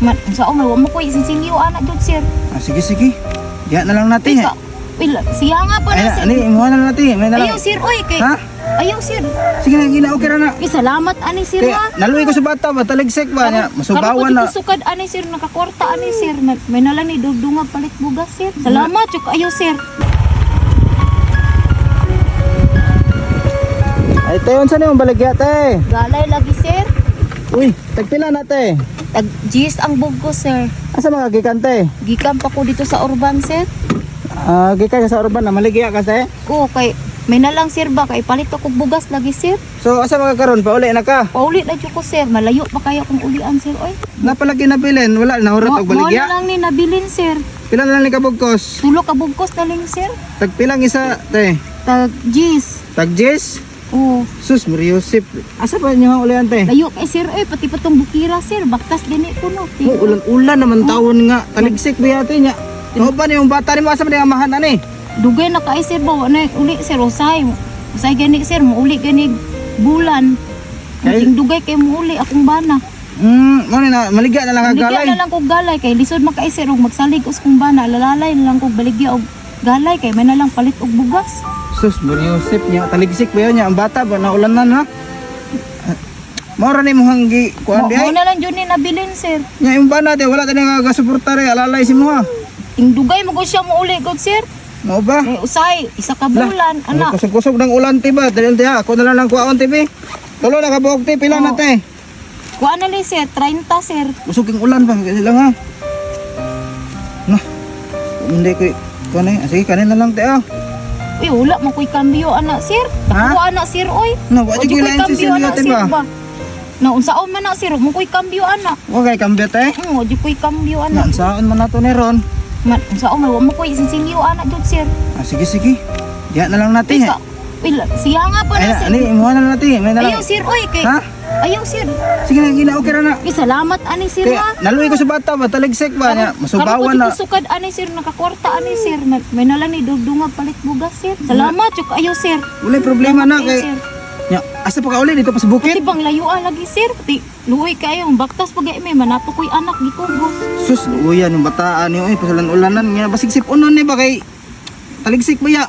Man, sa umay, wa mo ko isinsilyo anak jud sir. Sige. Diya na lang natin. Siya nga pa na sir. Ani, imuha na natin. May na lang. Ayaw sir, oy kay. Ha? Ayaw sir. Sige na, gina, okay ra na. Salamat ani sir Kaya, ha. naluwi ko sa bata ba? Taligsik ba niya? Masugawan na. Karon ko sukad ani sir, nakakwarta ani sir. May nalang ni dugdungag palit bugas sir. Salamat juk ayaw sir. Ay, tayo, saan yung baligya, te? Galay lagi sir. Uy, tagpila na, te. Tag GS ang bugo sir. Asa mga gikan, te? Gikan pa ko dito sa urban sir. Gikan ka sa urban na maligya ka, te? Ko kay may nalang sir ba kay palit ako bugas lagi sir. So, asa mga karon? Pauli na ka? Paulit na jud ko sir. Malayo pa kaya kung ulian sir oy. Napalagi na pilin. Wala, nahurot og Mo na baligya. lang ni nabilin sir. Pila na lang ni kabugkos? Tulo ka bugkos na lang sir. Tagpilang isa, te. Tag GS. Tagjis? Oh, Sus, Mariusip. Asa pa niyo ang ulian, te? layo kay sir oy pati patong bukira sir. Baktas gani ko no. Oh, ulan-ulan naman taon nga. Taligsik ba yata niya? Ano ba yung bata ni mo? Asa ba niya amahan, ani? Dugay na kay sir ba na uli sir usay. Usay gani sir mo uli gani bulan. Kay- Kay dugay kay mo uli akong bana. Mo na, maligya na lang ang galay. Baligya na lang kog galay kay lisod man kay sir og magsalig us kong bana. Lalalay na lang kog baligya og galay kay may na lang palit og bugas. Sus, Mariusip niya. Taligsik ba yun niya? Ang bata ba? Naulan na, ha? Mora ni mo hanggi. Kuhan di Mo ay. na lang jud ni nabilin sir. Nya yung ba natin, wala tayo nagagasuporta rin. Alalay si mo, ha? Ting dugay mo gud siya mo uli gud sir. Mo ba? May usay isa ka bulan ana. Kusog-kusog ng ulan, tiba. Dahil ha, ako na lang kuhaon, tibi. Tulo na kabuhok, tibi. Pila Oo. na, te. Kuha na li sir 30 sir. Kusog yung ulan ba? Kasi lang, ha? Nah, hindi ko. Kuhan na, sige, kanin na lang, te, ha? Uy wala mo koy kambyo ana sir. Ha? Kuha ana sir oy. No, wala ko ilayin si Silvia, tiba. Na unsaon man na sir mo koy kambyo ana. Okay, kambyo, te. Mo di koy kambyo ana. Saan man nato ni Ron? Man unsaon man wa mo koy sinsilyo ana jud sir. Sige. Diyan na lang natin, ha? Uy siya nga pa Ay, na sir. ani, imuha na natin. May na lang. Ayaw sir oy kay. Ha? Ayaw sir. Sige na, gina, okay ra na. Salamat ani sir Kaya, ha. naluwi ko sa bata ba? Taligsik ba niya? Masugawan na. Karon ko sukad ani sir nakakwarta ani sir. May nalang ni dugdungag palit bugas sir. Salamat juk ayaw sir. Wala problema na Salamat kay. kayo, sir. Nya, asa pa ka uli dito pa sa Pati bukid? bang layuan lagi sir. Pati luoy kayo baktas pagay may manato koy anak gikugos. Sus, uyan yung bataan niyo eh pasalan-ulanan niya. Basig sipunon ni ba kay taligsik ba ya?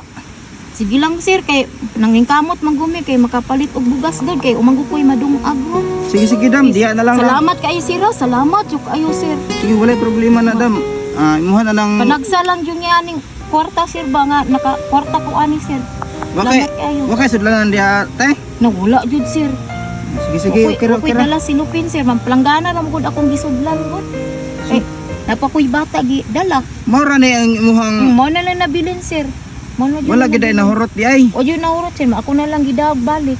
Sige lang sir kay nangingkamot manggumi kay makapalit og bugas gud kay umanggo koy madungag ron. Sige dam, diya na lang. Salamat kayo sir. Ha. Salamat juk ayo sir. Sige, wala problema na dam. Imuha na lang. Panagsa lang yung aning kwarta sir ba nga naka kwarta ko ani sir. Wakay, Salamat kayo. wakay sudlanan diha, te. Nawala jud sir. Sige, okay Okay ra. dala sinupin sir. Mampanggana ra mo gud akong gisudlan gud. Eh, napakoy bata gi dala. Mora ni ang imuhang Mo na lang nabilin sir. Mo na wala gid ay nahurot di ay. O yun nahurot sir. Ako na lang gidawag balik.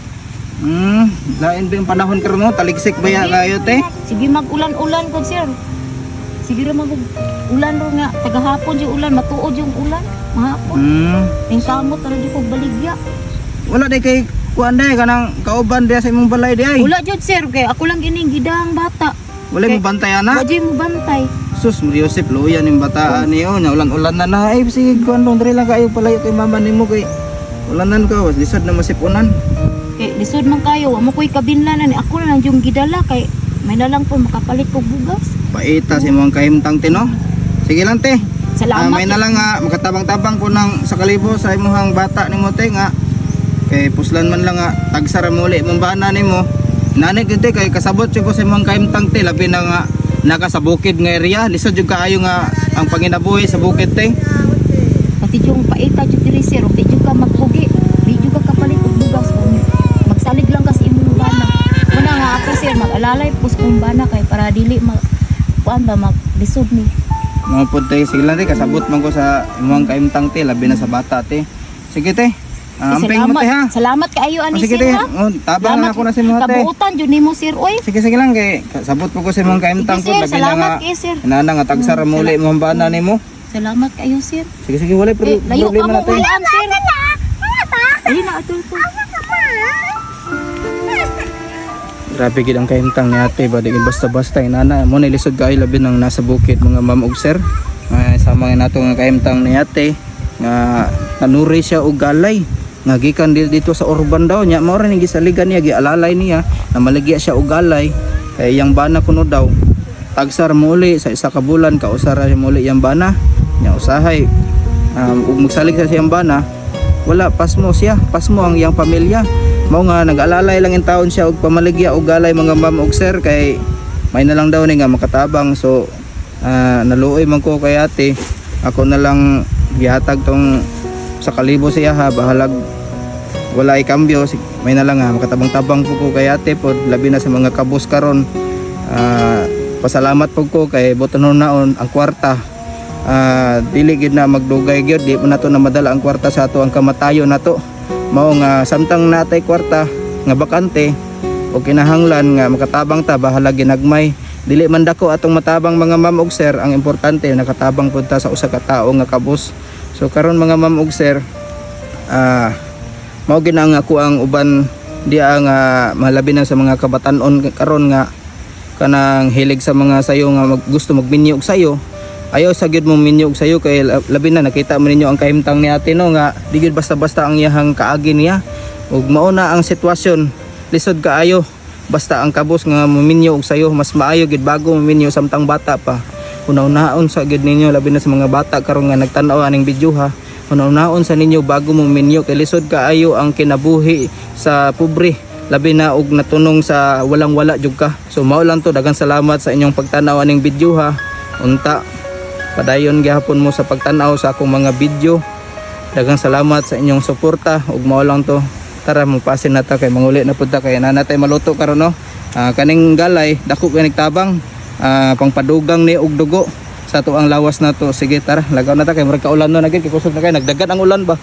Lain ba yung panahon karon mo? Taligsik ba ya kayo, te? Sige mag-ulan-ulan ko sir. Sige ra mag-ulan ro nga. Tagahapon yung ulan. Matuod yung ulan. Mahapon. Yung kamot na di ko baligya. Wala di kay kuan day kanang kauban diha sa imong balay di ay. Wala jud sir. Kaya ako lang gining gidang bata. Wala mo bantayan na. Wala mo bantay. Sus, Mariusip, luyan yung bataan niyo. Nya ulan-ulan na. Ay, sige, kuan dong diri lang kayo palayo kay mama nimo kay ulanan ka, was lisod na masipunan. Kay lisod man kayo. Wa mo ko'y kabinlanan. Ako na lang yung gidala. Kay may na lang po makapalit ko bugas. Paita si imong kahimtang tino. Sige lang, te. Salamat. May na lang nga makatabang-tabang ko ng sa kalibo sa imong bata nimo, te nga. Kay puslan man lang nga tagsara mo uli mong bana nimo. Nanay gid te kay kasabot jud ko sa imong kahimtang, te, labi na nga naka sa bukid nga area. Lisod jud kaayo nga ang panginabuhi sa bukid, te. Pati yung paita jud diri sir. Di jud ka magpugi. Di jud ka kapalit og bugas. Magsalig lang kasi imong bana. Muna nga ako sir mag-alalay pus kong bana kay para dili mag kuan ba maglisod ni. Mga po, te, sige lang, te, kasabot man ko sa imong kahimtang, te, labi na sa bata, te. Sige, te. Amping mo, te, ha. Salamat kaayo ani Sige, sir te. ha. Tabang na ako na sa imong, te. Kabuutan jud nimo sir oy. Sige lang kay sabot po ko sa imong kahimtang po, Sige, sir, labi na nga salamat kay sir. inana nga tagsara mo uli imong bana nimo. Salamat kayo sir. Sige, wala Layo ka problema mo natin. ulan sir. Dili na atul ko. Grabe gid ang kahimtang ni ate, ba digid basta-basta inana mo nilisod kay labi nang nasa bukid mga ma'am ug sir. Sama nga nato nga kahimtang ni ate nga nanuri siya og galay. Nga gikan dito sa urban daw nya mao ra ni gisaligan niya gialalay niya na maligya siya og galay kay yang bana kuno daw tagsar mo uli sa isa ka bulan kausara mo uli yung bana nya usahay ug magsalig sa siyang bana wala pasmo siya pasmo ang iyang pamilya mao nga nag-alalay lang in taon siya og pamaligya og galay mga ma'am og sir kay may na lang daw ni nga makatabang so naluoy man ko kay ate ako na lang gihatag tong sa kalibo siya ha bahalag wala ikambyo may na lang makatabang-tabang po ko kay ate pod labi na sa mga kabus karon pasalamat po ko kay buton naon ang kwarta dili gid na magdugay gyud di mo nato na madala ang kwarta sa ato ang kamatayo nato mao nga samtang natay kwarta nga bakante o kinahanglan nga makatabang ta bahala ginagmay dili man dako atong matabang mga ma'am og sir ang importante nakatabang pud ta sa usa ka tawo nga kabus so karon mga ma'am og sir mao gina nga ako ang uban diya nga malabi na sa mga kabatan-on karon nga kanang hilig sa mga sayo nga gusto magminyo og sayo ayaw sa gyud mong minyo og sayo kay labi na nakita mo ninyo ang kahimtang ni ate no nga di gyud basta-basta ang iyahang kaagi niya ug mao na ang sitwasyon lisod kaayo basta ang kabus nga muminyo og sayo mas maayo gyud bago muminyo samtang bata pa unaw-naon sa gyud ninyo labi na sa mga bata karon nga nagtan-aw aning video ha unaw-naon sa ninyo bago muminyo kay lisod kaayo ang kinabuhi sa pobre labi na og natunong sa walang-wala jud ka so mao lang to daghang salamat sa inyong pagtan-aw aning video ha unta padayon gihapon mo sa pagtan-aw sa akong mga video daghang salamat sa inyong suporta ug mao lang to tara mapasin na ta kay manguli na pud ta kay nanatay maluto karon no kaning galay dako kay nagtabang pangpadugang ni og dugo sa tuang lawas na to sige tara lagaw na ta kay murag kaulan no nagid kay kusog na kay nagdagat ang ulan ba